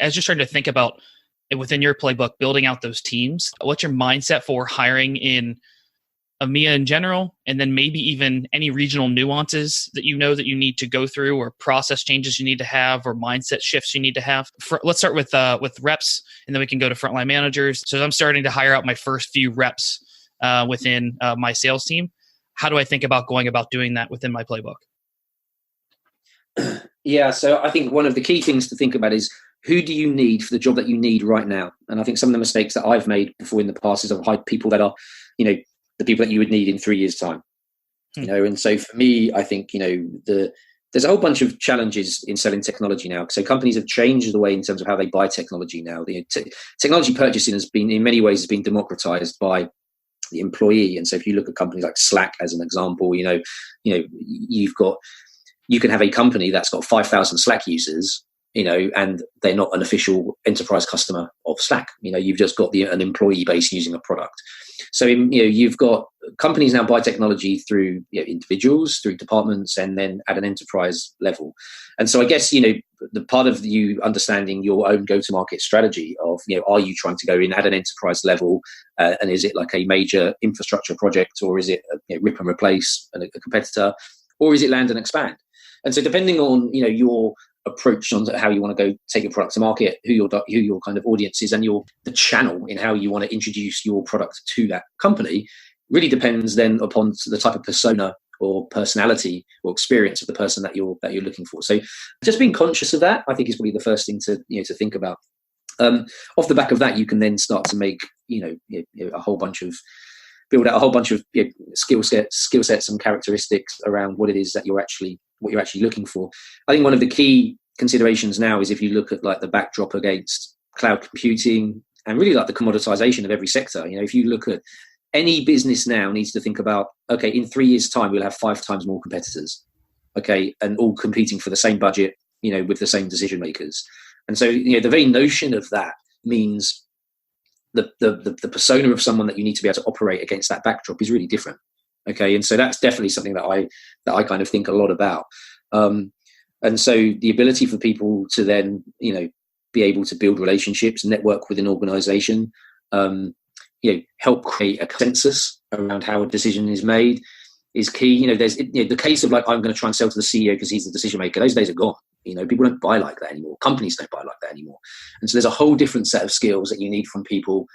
as you're starting to think about within your playbook, building out those teams, what's your mindset for hiring in EMEA in general, and then maybe even any regional nuances that you know that you need to go through, or process changes you need to have, or mindset shifts you need to have? Let's start with reps, and then we can go to frontline managers. So I'm starting to hire out my first few reps within my sales team. How do I think about going about doing that within my playbook? Yeah, so I think one of the key things to think about is, who do you need for the job that you need right now? And I think some of the mistakes that I've made before in the past is I've hired people that are, the people that you would need in 3 years' time. And so for me, I think, there's a whole bunch of challenges in selling technology now. So companies have changed the way in terms of how they buy technology now. Technology purchasing has been, in many ways, democratized by the employee. And so if you look at companies like Slack as an example, you can have a company that's got 5,000 Slack users, and they're not an official enterprise customer of Slack. You've just got an employee base using a product. So, you've got companies now buy technology through individuals, through departments, and then at an enterprise level. And so I guess, the part of you understanding your own go-to-market strategy of, are you trying to go in at an enterprise level, and is it like a major infrastructure project, or is it rip and replace a competitor, or is it land and expand? And so depending on, your approach on how you want to go take your product to market, who your kind of audience is, and the channel in how you want to introduce your product to that company, really depends then upon the type of persona or personality or experience of the person that you're looking for. So just being conscious of that, I think, is probably the first thing to think about. Off the back of that, you can then start to make build out a whole bunch of skill sets and characteristics around what it is that you're actually looking for. I think one of the key considerations now is, if you look at like the backdrop against cloud computing and really like the commoditization of every sector, if you look at any business now needs to think about, okay, in 3 years' time, we'll have 5 times more competitors, okay, and all competing for the same budget, with the same decision makers. And so, the very notion of that means the persona of someone that you need to be able to operate against that backdrop is really different. Okay. And so that's definitely something that I kind of think a lot about. And so the ability for people to then, be able to build relationships, network with an organization, help create a consensus around how a decision is made is key. There's the case of like, I'm going to try and sell to the CEO because he's the decision maker. Those days are gone. People don't buy like that anymore. Companies don't buy like that anymore. And so there's a whole different set of skills that you need from people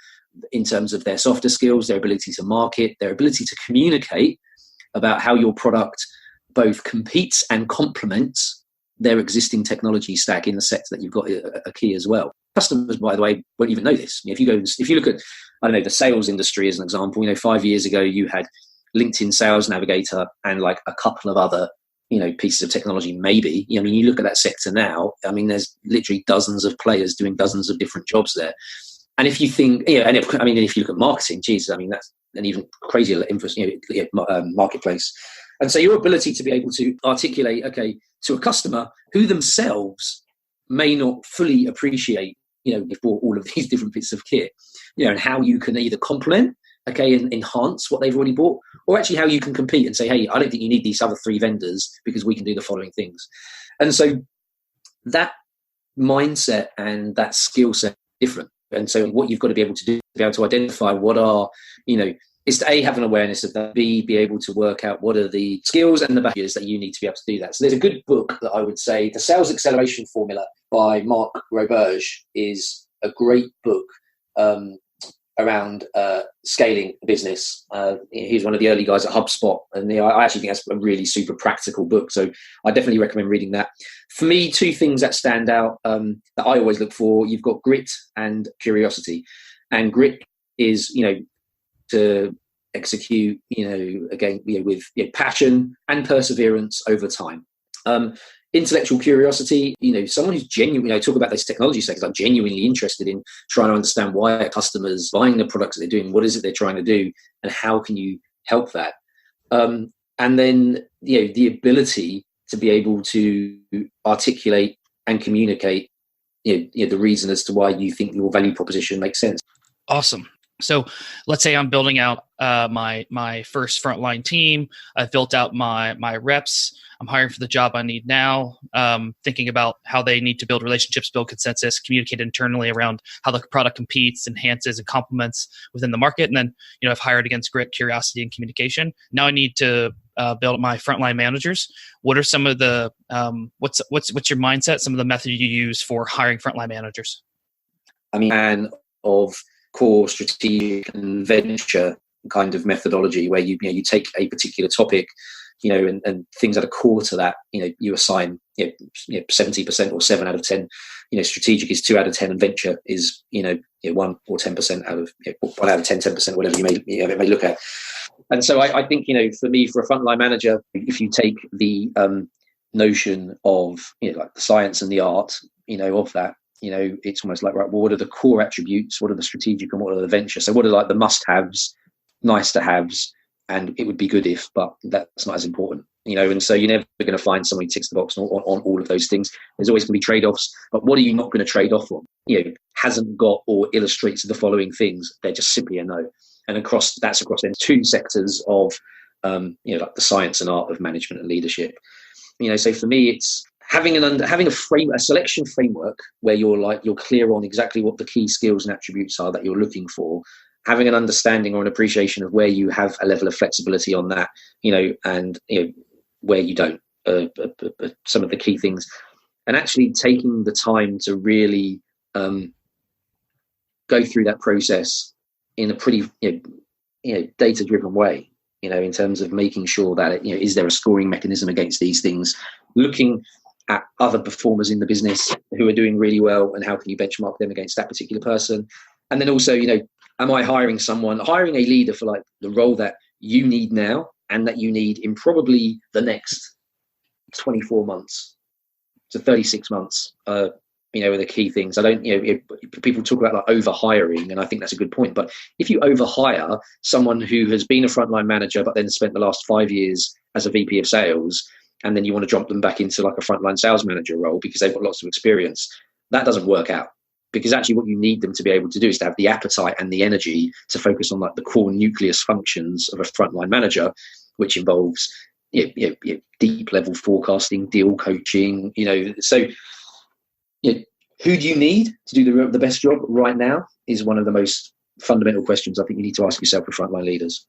in terms of their softer skills, their ability to market, their ability to communicate about how your product both competes and complements their existing technology stack in the sector that you've got a key as well. Customers, by the way, won't even know this. If you look at, the sales industry as an example, 5 years ago you had LinkedIn Sales Navigator and like a couple of other pieces of technology, maybe. You look at that sector now, there's literally dozens of players doing dozens of different jobs there. And if you think, if you look at marketing, that's an even crazier marketplace. And so your ability to be able to articulate, to a customer who themselves may not fully appreciate, you've bought all of these different bits of kit, and how you can either complement, and enhance what they've already bought, or actually how you can compete and say, hey, I don't think you need these other 3 vendors because we can do the following things. And so that mindset and that skill set is different. And so what you've got to be able to do, be able to identify what are, is to A, have an awareness of that, B, be able to work out what are the skills and the barriers that you need to be able to do that. So there's a good book that I would say, The Sales Acceleration Formula by Mark Roberge, is a great book around scaling a business. He's one of the early guys at HubSpot, and I actually think that's a really super practical book. So I definitely recommend reading that. For me, 2 things that stand out that I always look for: you've got grit and curiosity. And grit is, to execute, with passion and perseverance over time. Intellectual curiosity, someone who's genuinely, talk about those technology sectors, like genuinely interested in trying to understand why are customers buying the products that they're doing, what is it they're trying to do, and how can you help that? And then, the ability to be able to articulate and communicate, the reason as to why you think your value proposition makes sense. Awesome. So let's say I'm building out my first frontline team. I've built out my reps. I'm hiring for the job I need now, thinking about how they need to build relationships, build consensus, communicate internally around how the product competes, enhances, and complements within the market. And then, I've hired against grit, curiosity, and communication. Now I need to build my frontline managers. What are some of the what's your mindset? Some of the methods you use for hiring frontline managers? I mean, and of core strategic and venture kind of methodology where you take a particular topic, and things that are core to that, you assign 70% or 7 out of 10. Strategic is 2 out of 10, and venture is 1 or 10% out of 1 out of 10, 10%, whatever you may look at. And so I think for me, for a frontline manager, if you take the notion of like the science and the art of that, it's almost like, right, well, what are the core attributes? What are the strategic and what are the venture? So what are like the must-haves, nice to haves, and it would be good if, but that's not as important, and so you're never going to find somebody who ticks the box on all of those things. There's always going to be trade-offs, but what are you not going to trade off on? Hasn't got or illustrates the following things. They're just simply a no. And across then 2 sectors of, like the science and art of management and leadership. So for me, it's having a selection framework where you're clear on exactly what the key skills and attributes are that you're looking for, having an understanding or an appreciation of where you have a level of flexibility on that, and where you don't, some of the key things, and actually taking the time to really go through that process in a pretty data-driven way, in terms of making sure that is there a scoring mechanism against these things, looking at other performers in the business who are doing really well and how can you benchmark them against that particular person. And then also, am I hiring a leader for like the role that you need now and that you need in probably the next 24 months to 36 months, are the key things. I don't, people talk about like over hiring, and I think that's a good point. But if you over hire someone who has been a frontline manager, but then spent the last 5 years as a VP of sales, and then you want to jump them back into like a frontline sales manager role because they've got lots of experience, that doesn't work out. Because actually what you need them to be able to do is to have the appetite and the energy to focus on like the core nucleus functions of a frontline manager, which involves deep level forecasting, deal coaching, so who do you need to do the best job right now is one of the most fundamental questions I think you need to ask yourself with frontline leaders.